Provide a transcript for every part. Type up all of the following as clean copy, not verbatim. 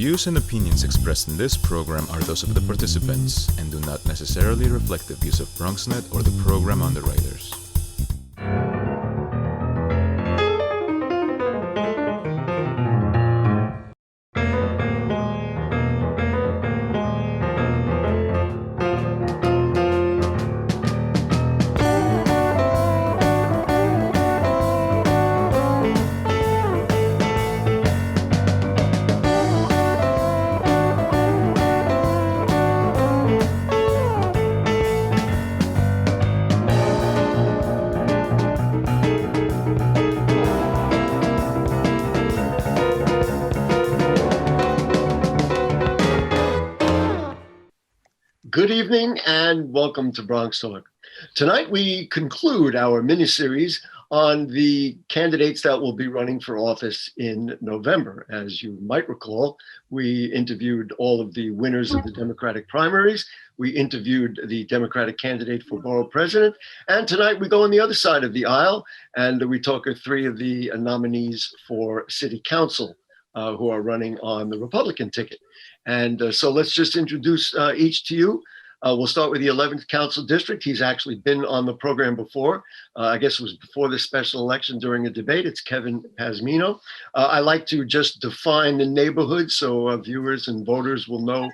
views and opinions expressed in this program are those of the participants and do not necessarily reflect the views of BronxNet or the program underwriters. Good evening and welcome to BronxTalk. Tonight we conclude our mini-series on the candidates that will be running for office in November. As you might recall, we interviewed all of the winners of the Democratic primaries. We interviewed the Democratic candidate for borough president. And tonight we go on the other side of the aisle and we talk to three of the nominees for City Council who are running on the Republican ticket. And so let's just introduce each to you. We'll start with the 11th Council District. He's actually been on the program before. I guess it was before the special election during a debate. It's Kevin Pazmino. I like to just define the neighborhood so viewers and voters will know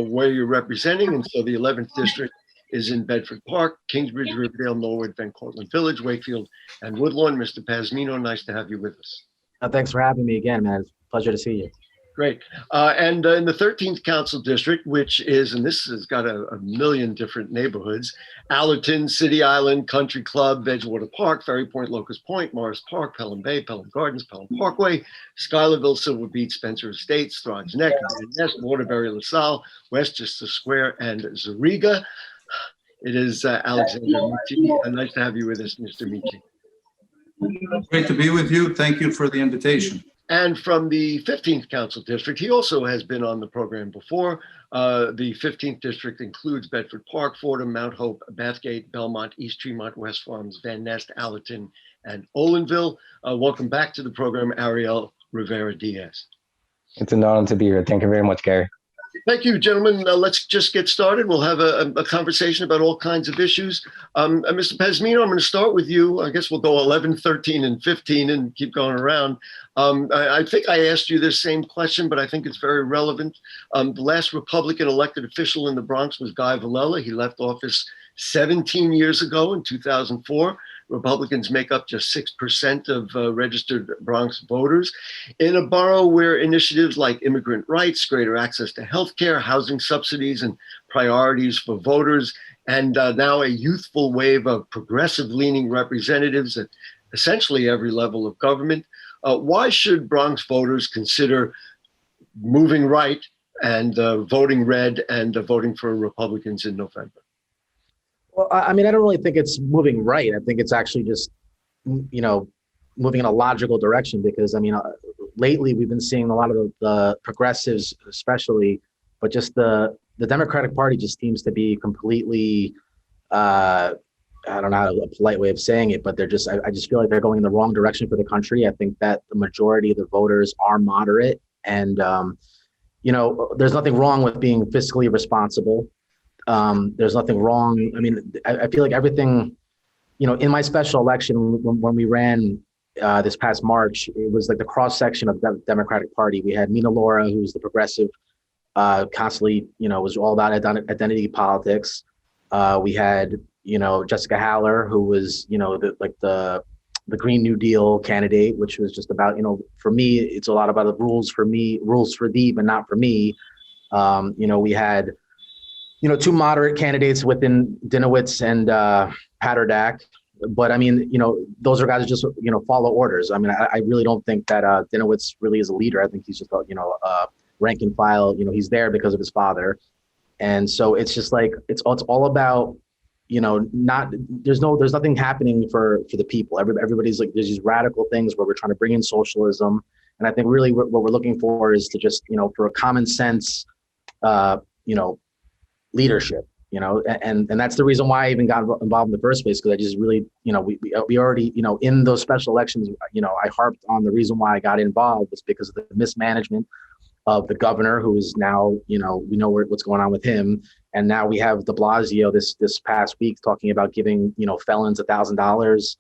where you're representing. And so the 11th District is in Bedford Park, Kingsbridge, Riverdale, Norwood, Van Cortlandt Village, Wakefield, and Woodlawn. Mr. Pazmino, nice to have you with us. Thanks for having me again, man. It's a pleasure to see you. Great. And in the 13th Council District, which is, and this has got a million different neighborhoods, Allerton, City Island, Country Club, Edgewater Park, Ferry Point, Locust Point, Morris Park, Pelham Bay, Pelham Gardens, Pelham Parkway, Schuylerville, Silver Beach, Spencer Estates, Throgs Neck, Nest, Waterbury, LaSalle, Westchester Square, and Zariga. It is Aleksander Mici. Nice to have you with us, Mr. Mici. Great to be with you. Thank you for the invitation. And from the 15th Council District, he also has been on the program before. The 15th District includes Bedford Park, Fordham, Mount Hope, Bathgate, Belmont, East Tremont, West Farms, Van Nest, Allerton, and Olinville. Welcome back to the program, Ariel Rivera-Diaz. It's an honor to be here. Thank you very much, Gary. Thank you, gentlemen. Let's just get started. We'll have a conversation about all kinds of issues. Mr. Pazmino, I'm going to start with you. I guess we'll go 11, 13, and 15 and keep going around. I think I asked you this same question, but I think it's very relevant. The last Republican elected official in the Bronx was Guy Villella. He left office 17 years ago in 2004. Republicans make up just 6% of registered Bronx voters. In a borough where initiatives like immigrant rights, greater access to healthcare, housing subsidies, and priorities for voters, and now a youthful wave of progressive-leaning representatives at essentially every level of government, why should Bronx voters consider moving right and voting red and voting for Republicans in November? Well, I mean, I don't really think it's moving right. I think it's actually just, moving in a logical direction because, lately we've been seeing a lot of the progressives especially, but just the Democratic Party just seems to be completely, I don't know a polite way of saying it, but I just feel like they're going in the wrong direction for the country. I think that the majority of the voters are moderate and, there's nothing wrong with being fiscally responsible. There's nothing wrong. I feel like everything, in my special election, when we ran this past March, it was like the cross section of the Democratic Party. We had Mina Laura, who's the progressive, constantly, was all about identity politics. We had, Jessica Haller, who was, the Green New Deal candidate, which was just about, for me, it's a lot about the rules for thee, but not for me. We had, two moderate candidates within Dinowitz and Paterdak. But those are guys who just, follow orders. I really don't think that Dinowitz really is a leader. I think he's just, rank and file, he's there because of his father. And so it's just like, it's all about, there's nothing happening for the people. Everybody's like, there's these radical things where we're trying to bring in socialism. And I think really what we're looking for is to just, for a common sense, leadership, and that's the reason why I even got involved in the first place, because I just really, we already, in those special elections, I harped on the reason why I got involved was because of the mismanagement of the governor, who is now, we know what's going on with him. And now we have de Blasio this past week talking about giving, felons $1,000,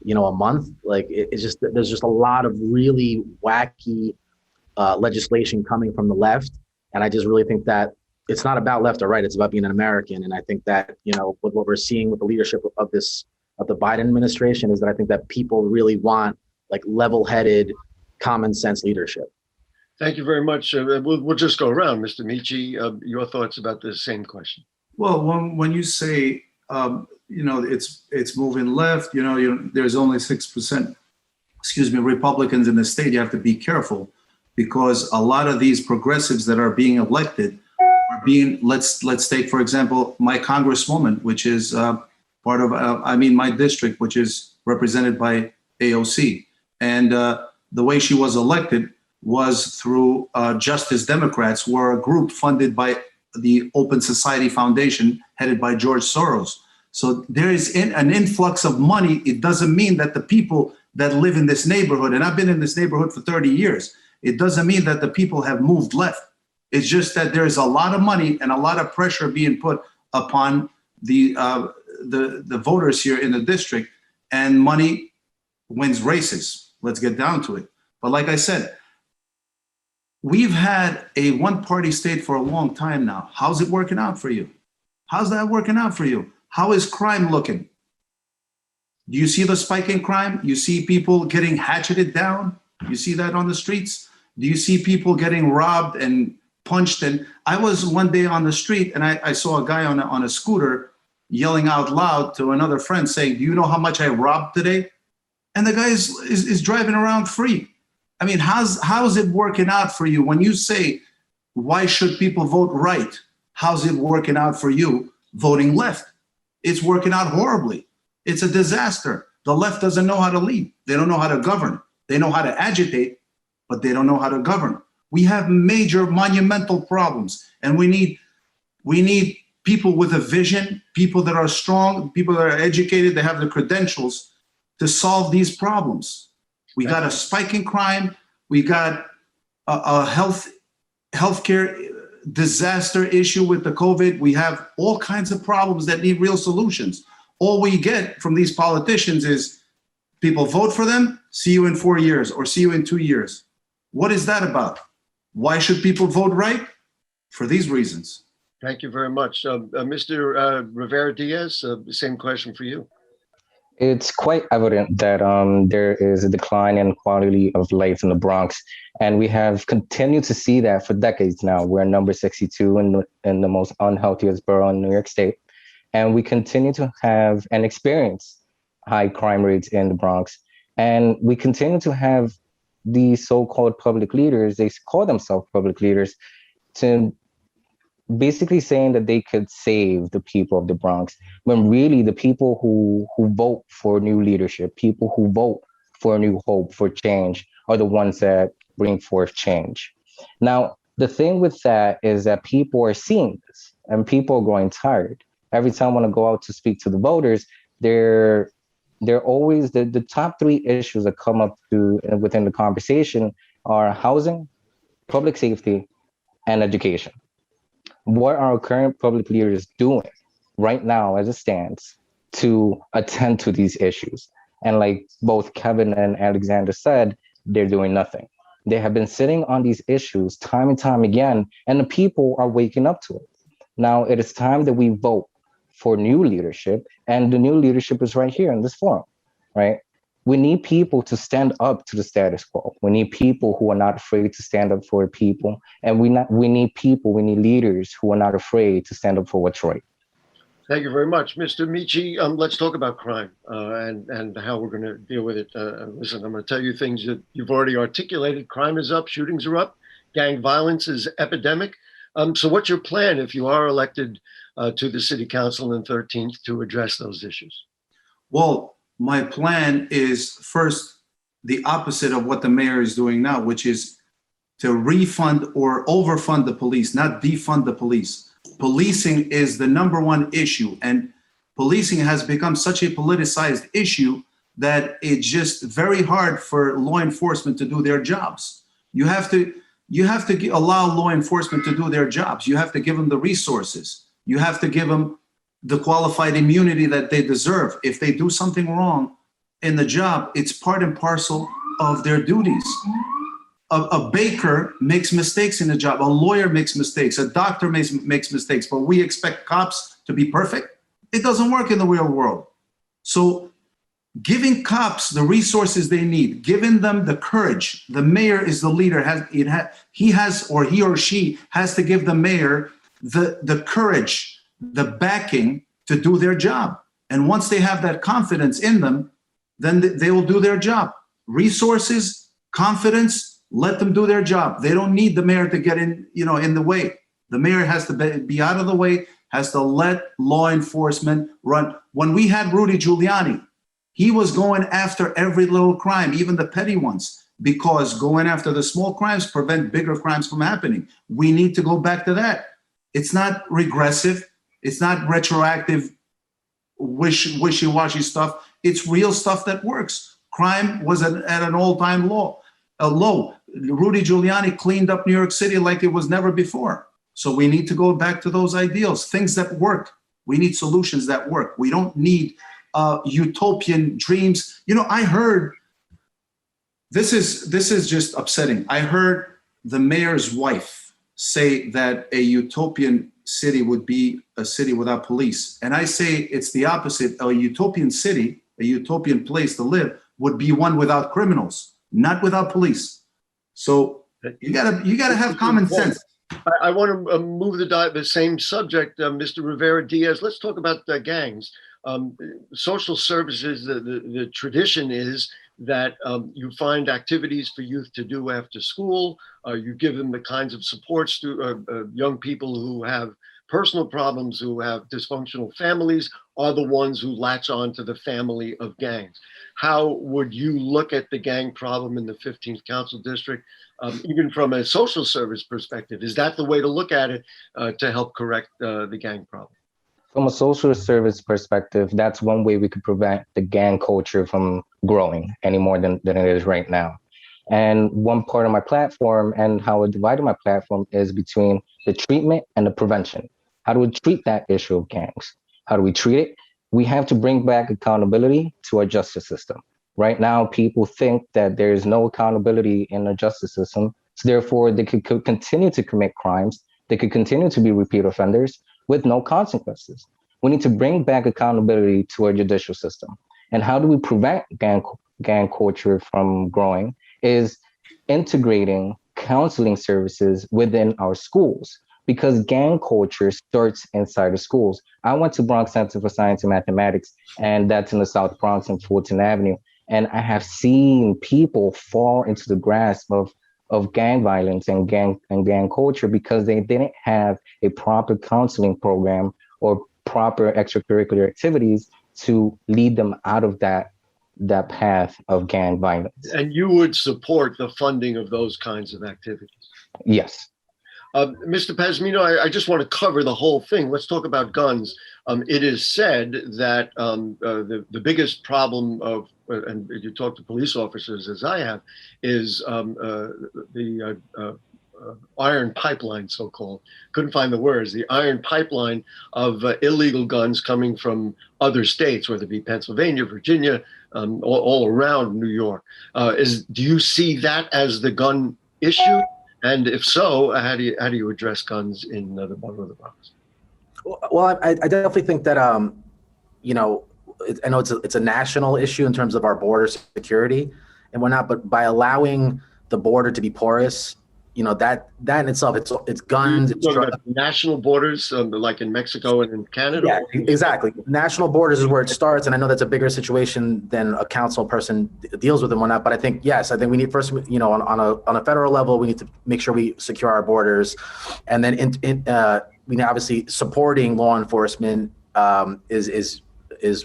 a month. Like there's just a lot of really wacky legislation coming from the left. And I just really think that it's not about left or right. It's about being an American. And I think that, with what we're seeing with the leadership of the Biden administration is that I think that people really want like level-headed, common sense leadership. Thank you very much. We'll just go around. Mr. Mici, your thoughts about the same question. Well, when you say, it's moving left, there's only 6%, Republicans in the state, you have to be careful because a lot of these progressives that are being elected are being, let's take, for example, my congresswoman, which is part of, my district, which is represented by AOC. And the way she was elected was through Justice Democrats, who are a group funded by the Open Society Foundation, headed by George Soros. So there is an influx of money. It doesn't mean that the people that live in this neighborhood, and I've been in this neighborhood for 30 years, it doesn't mean that the people have moved left. It's just that there's a lot of money and a lot of pressure being put upon the voters here in the district, and money wins races. Let's get down to it. But like I said, we've had a one-party state for a long time now. How's it working out for you? How's that working out for you? How is crime looking? Do you see the spike in crime? You see people getting hatcheted down? You see that on the streets? Do you see people getting robbed and punched? And I was one day on the street and I saw a guy on a scooter yelling out loud to another friend saying, "Do you know how much I robbed today?" And the guy is driving around free. I mean, how's it working out for you when you say, why should people vote right? How's it working out for you voting left? It's working out horribly. It's a disaster. The left doesn't know how to lead. They don't know how to govern. They know how to agitate, but they don't know how to govern. We have major monumental problems, and we need people with a vision, people that are strong, people that are educated, that have the credentials to solve these problems. We got a spike in crime. We got a healthcare disaster issue with the COVID. We have all kinds of problems that need real solutions. All we get from these politicians is people vote for them, see you in 4 years or see you in 2 years. What is that about? Why should people vote right? For these reasons. Thank you very much. Mr. Rivera-Diaz, the same question for you. It's quite evident that there is a decline in quality of life in the Bronx, and we have continued to see that for decades now. We're number 62 in the most unhealthiest borough in New York State, and we continue to have and experience high crime rates in the Bronx, and we continue to have these so-called public leaders, they call themselves public leaders, to basically saying that they could save the people of the Bronx, when really the people who vote for new leadership, people who vote for a new hope, for change, are the ones that bring forth change. Now, the thing with that is that people are seeing this and people are growing tired. Every time I want to go out to speak to the voters, they're always, the top three issues that come up within the conversation are housing, public safety, and education. What are our current public leaders doing right now as it stands to attend to these issues? And like both Kevin and Aleksander said, they're doing nothing. They have been sitting on these issues time and time again, and the people are waking up to it. Now it is time that we vote for new leadership, and the new leadership is right here in this forum, right? We need people to stand up to the status quo. We need people who are not afraid to stand up for people. And we need leaders who are not afraid to stand up for what's right. Thank you very much. Mr. Mici, let's talk about crime and how we're going to deal with it. Listen, I'm going to tell you things that you've already articulated. Crime is up, shootings are up, gang violence is epidemic. So what's your plan if you are elected to the City Council on the 13th to address those issues? Well, my plan is first the opposite of what the mayor is doing now, which is to refund or overfund the police, not defund the police. Policing is the number one issue, and policing has become such a politicized issue that it's just very hard for law enforcement to do their jobs. You have to you have to allow law enforcement to do their jobs. You have to give them the resources. You have to give them the qualified immunity that they deserve. If they do something wrong in the job, it's part and parcel of their duties. A baker makes mistakes in the job. A lawyer makes mistakes. A doctor makes mistakes. But we expect cops to be perfect? It doesn't work in the real world. So giving cops the resources they need, giving them the courage. The mayor is the leader. He or she has to give the mayor the courage, the backing to do their job. And once they have that confidence in them, then they will do their job. Resources, confidence, let them do their job. They don't need the mayor to get in the way. The mayor has to be out of the way, has to let law enforcement run. When we had Rudy Giuliani, he was going after every little crime, even the petty ones, because going after the small crimes prevent bigger crimes from happening. We need to go back to that. It's not regressive. It's not retroactive, wishy-washy stuff. It's real stuff that works. Crime was at an all-time low. Rudy Giuliani cleaned up New York City like it was never before. So we need to go back to those ideals, things that work. We need solutions that work. We don't need utopian dreams. I heard, this is just upsetting. I heard the mayor's wife say that a utopian city would be a city without police. And I say it's the opposite. A utopian city, a utopian place to live, would be one without criminals, not without police. So you gotta have common sense. I want to move the same subject, Mr. Rivera-Diaz. Let's talk about gangs. Social services, the tradition is that you find activities for youth to do after school. You give them the kinds of supports to young people who have personal problems, who have dysfunctional families, are the ones who latch on to the family of gangs. How would you look at the gang problem in the 15th Council District, even from a social service perspective? Is that the way to look at it to help correct the gang problem? From a social service perspective, that's one way we could prevent the gang culture from growing any more than it is right now. And one part of my platform and how I divided my platform is between the treatment and the prevention. How do we treat that issue of gangs? How do we treat it? We have to bring back accountability to our justice system. Right now, people think that there is no accountability in the justice system. So therefore, they could continue to commit crimes. They could continue to be repeat offenders with no consequences. We need to bring back accountability to our judicial system. And how do we prevent gang culture from growing is integrating counseling services within our schools, because gang culture starts inside the schools. I went to Bronx Center for Science and Mathematics, and that's in the South Bronx on Fulton Avenue. And I have seen people fall into the grasp of gang violence and gang culture because they didn't have a proper counseling program or proper extracurricular activities to lead them out of that path of gang violence. And you would support the funding of those kinds of activities? Yes. Mr. Pazmino, I just want to cover the whole thing. Let's talk about guns. It is said that the biggest problem of, and you talk to police officers as I have, is the iron pipeline, so-called. Couldn't find the words. The iron pipeline of illegal guns coming from other states, whether it be Pennsylvania, Virginia, all around New York. Do you see that as the gun issue? And if so, how do you address guns in the borough of the Bronx? Well, I definitely think that I know it's a national issue in terms of our border security and whatnot, but by allowing the border to be porous, that in itself, it's guns. It's national borders, like in Mexico and in Canada. Yeah, exactly. National borders is where it starts, and I know that's a bigger situation than a council person deals with and whatnot. But I think we need first, on a federal level, we need to make sure we secure our borders, and then we obviously supporting law enforcement is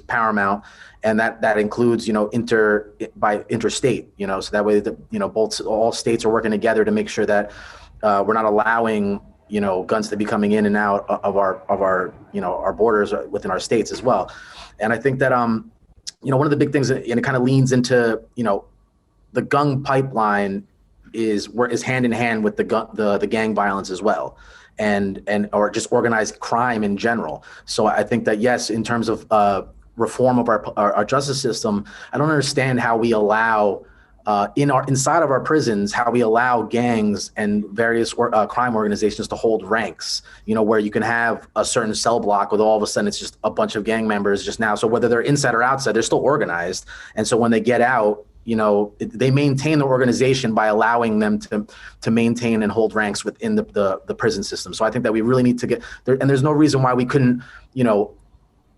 paramount. And that includes, interstate, so that way that, all states are working together to make sure that we're not allowing, guns to be coming in and out of our borders within our states as well. And I think that, one of the big things, and it kind of leans into, the gun pipeline is hand in hand with the gang violence as well, and or just organized crime in general. So I think that, yes, in terms of reform of our justice system, I don't understand how we allow inside of our prisons, how we allow gangs and various crime organizations to hold ranks, where you can have a certain cell block with all of a sudden it's just a bunch of gang members just now. So whether they're inside or outside, they're still organized. And so when they get out, they maintain the organization by allowing them to maintain and hold ranks within the prison system. So I think that we really need to get there, and there's no reason why we couldn't,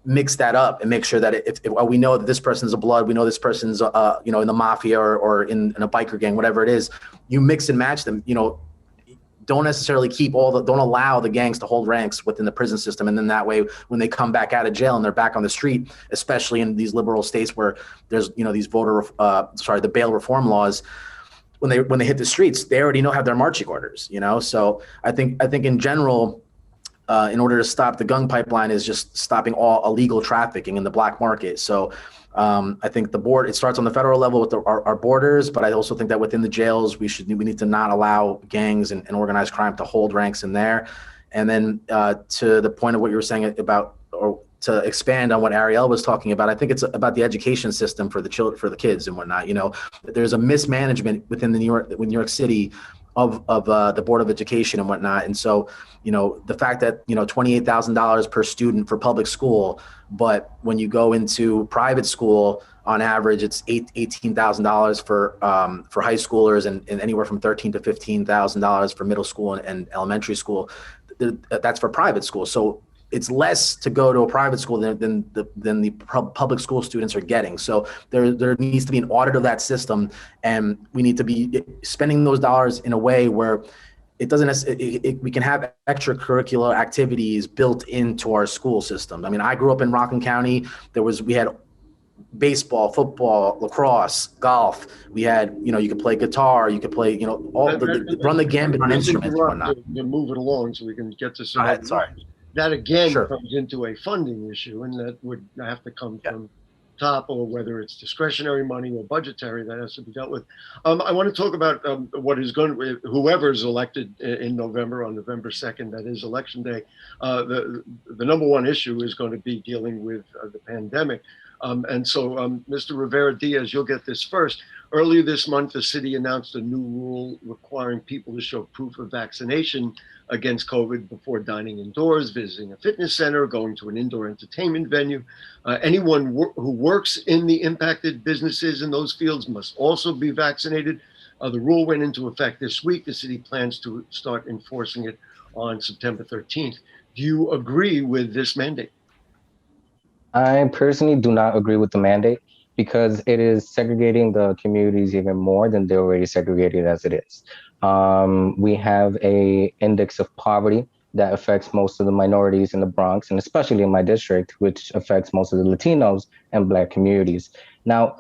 mix that up and make sure that if we know that this person's a blood, we know this person's in the mafia or in a biker gang, whatever it is, you mix and match them. Don't necessarily don't allow the gangs to hold ranks within the prison system, and then that way when they come back out of jail and they're back on the street, especially in these liberal states where there's these the bail reform laws, when they hit the streets, they already have their marching orders. So I think in general, in order to stop the gun pipeline is just stopping all illegal trafficking in the black market. So I think it starts on the federal level with our borders, but I also think that within the jails, we need to not allow gangs and organized crime to hold ranks in there. And then to the point of what you were saying about, or to expand on what Ariel was talking about, I think it's about the education system for the kids and whatnot. There's a mismanagement within New York City of the Board of Education and whatnot. And so, the fact that, $28,000 per student for public school, but when you go into private school, on average, it's $18,000 for high schoolers and anywhere from $13,000 to $15,000 for middle school and elementary school. That's for private school. So it's less to go to a private school than the public school students are getting. So there needs to be an audit of that system, and we need to be spending those dollars in a way where it doesn't. We can have extracurricular activities built into our school system. I mean, I grew up in Rockland County. We had baseball, football, lacrosse, golf. We had, you could play guitar, you could play, run the gambit on instruments and whatnot. To move it along so we can get to some. Go ahead, sorry. That again Sure. comes into a funding issue, and that would have to come from top, or whether it's discretionary money or budgetary, that has to be dealt with. I want to talk about whoever's elected in November, on November 2nd, that is election day. The number one issue is going to be dealing with the pandemic. And so, Mr. Rivera-Diaz, you'll get this first. Earlier this month, the city announced a new rule requiring people to show proof of vaccination against COVID before dining indoors, visiting a fitness center, going to an indoor entertainment venue. Anyone who works in the impacted businesses in those fields must also be vaccinated. The rule went into effect this week. The city plans to start enforcing it on September 13th. Do you agree with this mandate? I personally do not agree with the mandate, because it is segregating the communities even more than they're already segregated as it is. We have an index of poverty that affects most of the minorities in the Bronx, and especially in my district, which affects most of the Latinos and Black communities. Now,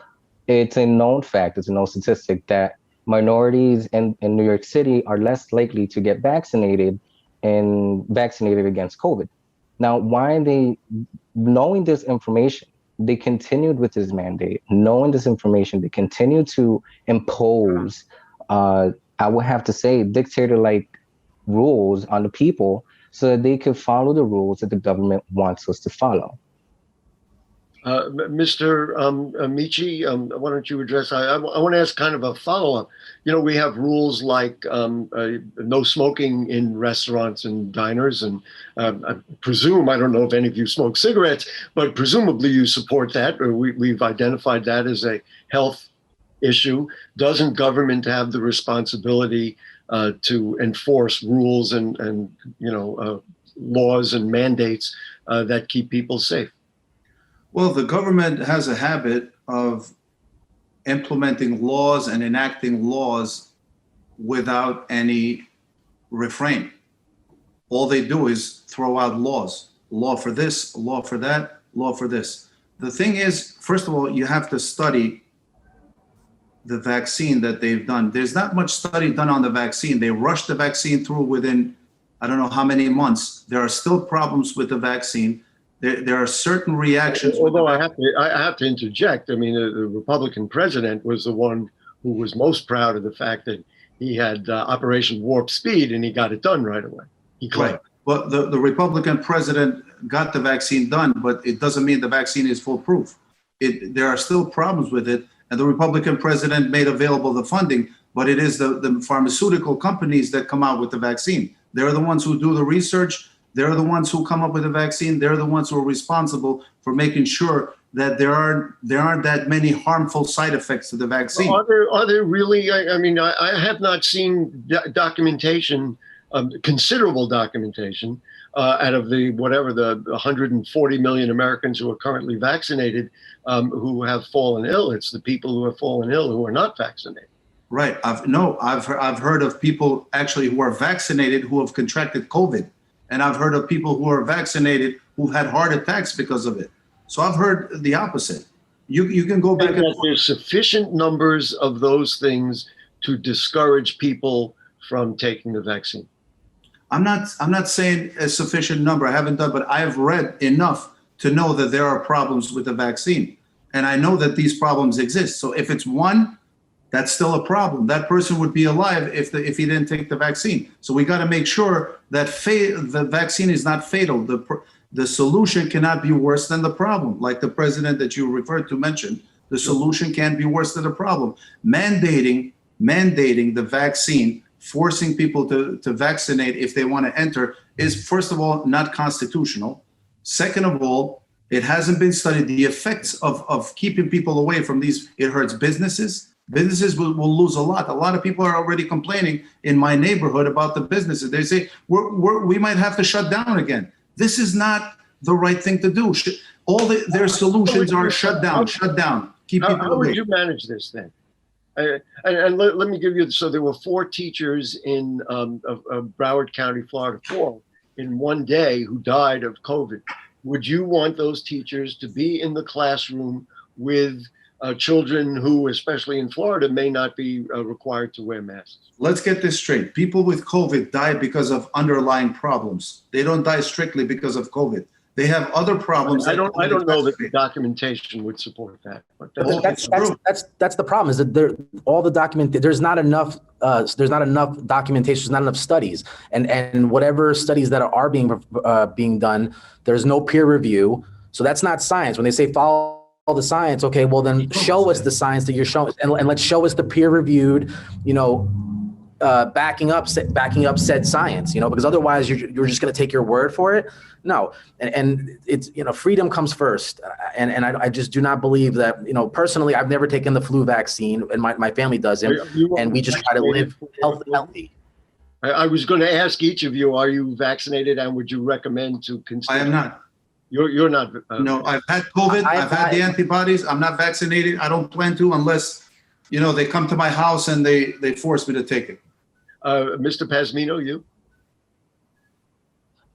it's a known fact, it's a known statistic that minorities in New York City are less likely to get vaccinated against COVID. Now, why are they, knowing this information, they continued with this mandate, knowing this information, they continue to impose, I would have to say, dictator-like rules on the people so that they could follow the rules that the government wants us to follow. Mr. Mici, why don't you address, I want to ask kind of a follow-up. We have rules like no smoking in restaurants and diners, and I presume, I don't know if any of you smoke cigarettes, but presumably you support that, or we've identified that as a health issue. Doesn't government have the responsibility to enforce rules and laws and mandates that keep people safe? Well, the government has a habit of implementing laws and enacting laws without any refrain. All they do is throw out laws. Law for this, law for that, law for this. The thing is, first of all, you have to study the vaccine that they've done. There's not much study done on the vaccine. They rushed the vaccine through within, I don't know how many months. There are still problems with the vaccine. There are certain reactions. Although I have to interject. I mean, the Republican president was the one who was most proud of the fact that he had Operation Warp Speed, and he got it done right away. He claimed. Right. But the Republican president got the vaccine done, but it doesn't mean the vaccine is foolproof. There are still problems with it, and the Republican president made available the funding, but it is the pharmaceutical companies that come out with the vaccine. They're the ones who do the research. They're the ones who come up with the vaccine. They're the ones who are responsible for making sure that there aren't that many harmful side effects to the vaccine. Are there really? I mean, I have not seen documentation, considerable documentation, out of the 140 million Americans who are currently vaccinated, who have fallen ill. It's the people who have fallen ill who are not vaccinated. Right. I've heard of people actually who are vaccinated who have contracted COVID, and I've heard of people who are vaccinated who've had heart attacks because of it. So I've heard the opposite. You can go back and there's sufficient numbers of those things to discourage people from taking the vaccine. I'm not saying a sufficient number. I haven't done, but I have read enough to know that there are problems with the vaccine, and I know that these problems exist. So if it's one, that's still a problem. That person would be alive if he didn't take the vaccine. So we got to make sure that the vaccine is not fatal. The solution cannot be worse than the problem. Like the president that you referred to mentioned, the solution can't be worse than the problem. Mandating the vaccine, forcing people to vaccinate if they want to enter is, first of all, not constitutional. Second of all, it hasn't been studied. The effects of keeping people away from these, it hurts businesses. Businesses will lose a lot. A lot of people are already complaining in my neighborhood about the businesses. They say, we might have to shut down again. This is not the right thing to do. All their solutions are shut down, keep people away. How would you manage this then? And let me give you, so there were 4 teachers in Broward County, Florida, 4 in one day who died of COVID. Would you want those teachers to be in the classroom with children who, especially in Florida, may not be required to wear masks? Let's get this straight. People with COVID die because of underlying problems. They don't die strictly because of COVID. They have other problems. I don't know that the documentation would support that. But that's the problem. Is that there's not enough documentation. There's not enough studies, and whatever studies that are being done, there's no peer review. So that's not science. When they say follow the science, okay, well then show us the science that you're showing, and let's show us the peer-reviewed, backing up said science, because otherwise you're just going to take your word for it. No, and it's freedom comes first, and I just do not believe that. Personally, I've never taken the flu vaccine, and my family doesn't, and we just try to live healthy. I was going to ask each of you: are you vaccinated, and would you recommend to consider? I am not. You're not. No, I've had COVID. I've had the antibodies. I'm not vaccinated. I don't plan to unless, they come to my house and they force me to take it. Mr. Pazmino, you?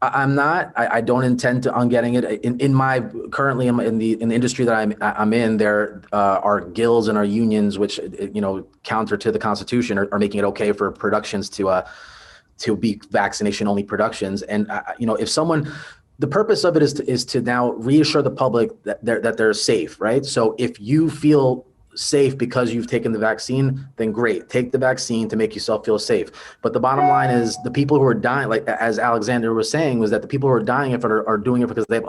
I'm not. I don't intend on getting it. Currently in the industry that I'm in, there are guilds and our unions, which counter to the Constitution, are making it okay for productions to be vaccination only productions. And if someone. The purpose of it is to now reassure the public that they're safe, right? So if you feel safe because you've taken the vaccine, then great, take the vaccine to make yourself feel safe. But the bottom line is the people who are dying, like as Aleksander was saying, was that the people who are dying are doing it because they have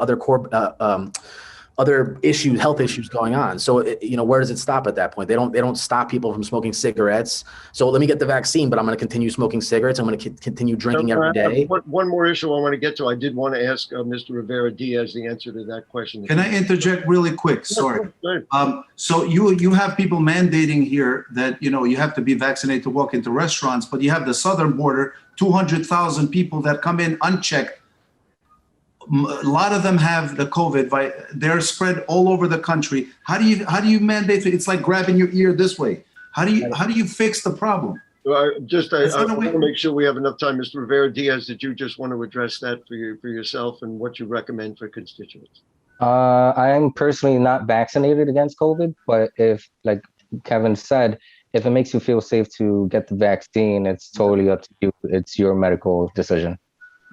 other issues, health issues going on. So, where does it stop at that point? They don't stop people from smoking cigarettes. So let me get the vaccine, but I'm going to continue smoking cigarettes. I'm going to continue drinking every day. One more issue I want to get to. I did want to ask Mr. Rivera-Diaz the answer to that question. Can I interject really quick? Sorry. So you have people mandating here that, you have to be vaccinated to walk into restaurants, but you have the southern border, 200,000 people that come in unchecked. A lot of them have the COVID. They're spread all over the country. How do you mandate it? It's like grabbing your ear this way. How do you fix the problem? I want to make sure we have enough time, Mr. Rivera-Diaz. Did you just want to address that for yourself and what you recommend for constituents? I am personally not vaccinated against COVID, but if, like Kevin said, if it makes you feel safe to get the vaccine, it's totally up to you. It's your medical decision.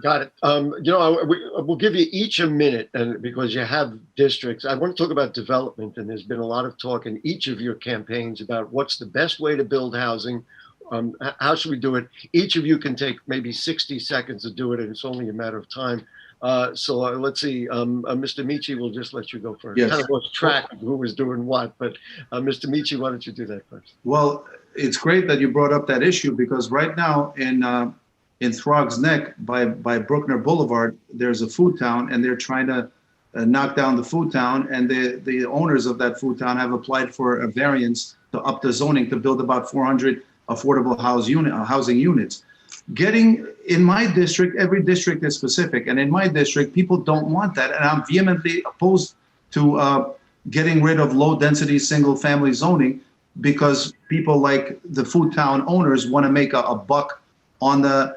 Got it. We'll give you each a minute, and because you have districts. I want to talk about development, and there's been a lot of talk in each of your campaigns about what's the best way to build housing, How should we do it? Each of you can take maybe 60 seconds to do it, and it's only a matter of time. So let's see. Mr. Mici, we'll just let you go first. Yes. Kind of lost track of who was doing what, but Mr. Mici, why don't you do that first? Well, it's great that you brought up that issue, because right now in Throgs Neck by Bruckner Boulevard, there's a food town, and they're trying to knock down the food town, and the owners of that food town have applied for a variance to up the zoning to build about 400 affordable housing units. Getting in my district, every district is specific, and in my district, people don't want that, and I'm vehemently opposed to getting rid of low-density single-family zoning, because people like the food town owners want to make a buck on the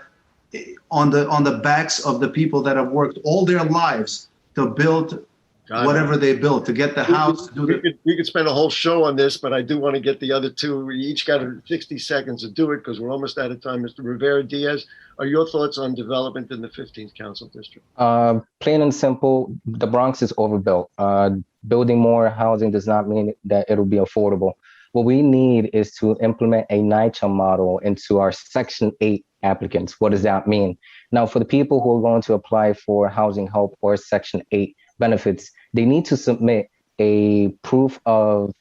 backs of the people that have worked all their lives to build whatever they built, to get the house. We could spend a whole show on this, but I do want to get the other two. We each got 60 seconds to do it because we're almost out of time. Mr. Rivera-Diaz, are your thoughts on development in the 15th Council District? Plain and simple, the Bronx is overbuilt. Building more housing does not mean that it'll be affordable. What we need is to implement a NYCHA model into our Section 8 applicants. What does that mean? Now, for the people who are going to apply for housing help or Section 8 benefits, they need to submit a proof of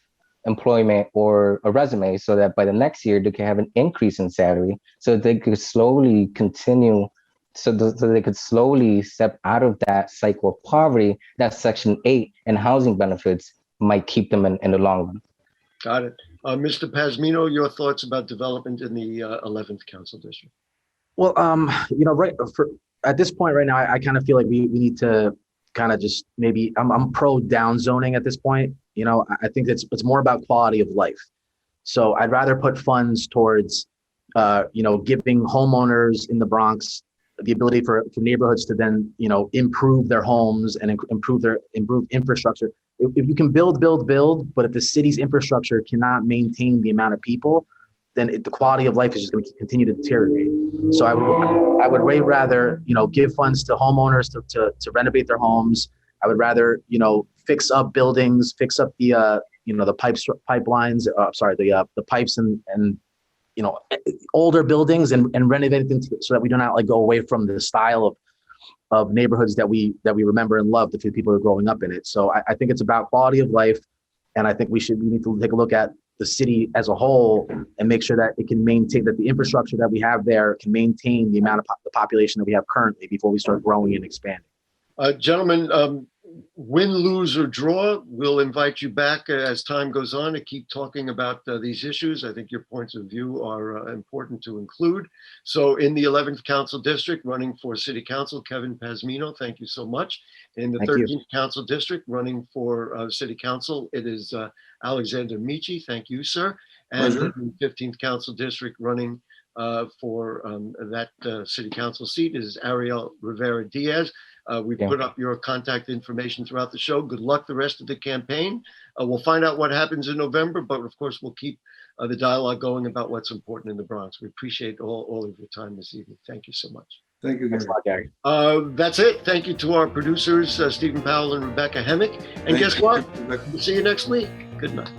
employment or a resume so that by the next year they can have an increase in salary, so that they could slowly continue, so they could slowly step out of that cycle of poverty that Section 8 and housing benefits might keep them in the long run. Got it. Mr. Pazmino, your thoughts about development in the 11th Council District? Well, at this point right now, I kind of feel like we need to kind of just maybe, I'm pro down zoning at this point. I think it's more about quality of life. So I'd rather put funds towards, giving homeowners in the Bronx the ability for neighborhoods to then, improve their homes and improve infrastructure. If you can build, but if the city's infrastructure cannot maintain the amount of people, then the quality of life is just going to continue to deteriorate. So I would way rather, give funds to homeowners to renovate their homes. I would rather, fix up buildings, fix up the, the pipelines, the pipes and older buildings and renovate them so that we do not go away from the style of neighborhoods that we remember and love, the people who are growing up in it. So I think it's about quality of life. And I think we need to take a look at the city as a whole and make sure that it can maintain, that the infrastructure that we have there can maintain the amount of the population that we have currently before we start growing and expanding. Gentlemen, win, lose, or draw, we'll invite you back as time goes on to keep talking about these issues. I think your points of view are important to include. So in the 11th Council District, running for City Council, Kevin Pazmino, thank you so much. In the 13th Council District, running for City Council, it is Aleksander Mici. Thank you, sir. And in the 15th Council District, running for that City Council seat is Ariel Rivera-Diaz. We put up your contact information throughout the show. Good luck the rest of the campaign. We'll find out what happens in November, but of course we'll keep the dialogue going about what's important in the Bronx. We appreciate all of your time this evening. Thank you so much. Thank you, Gary. Thanks a lot, Gary. That's it. Thank you to our producers, Stephen Powell and Rebecca Hemick. And guess what? We'll see you next week. Good night.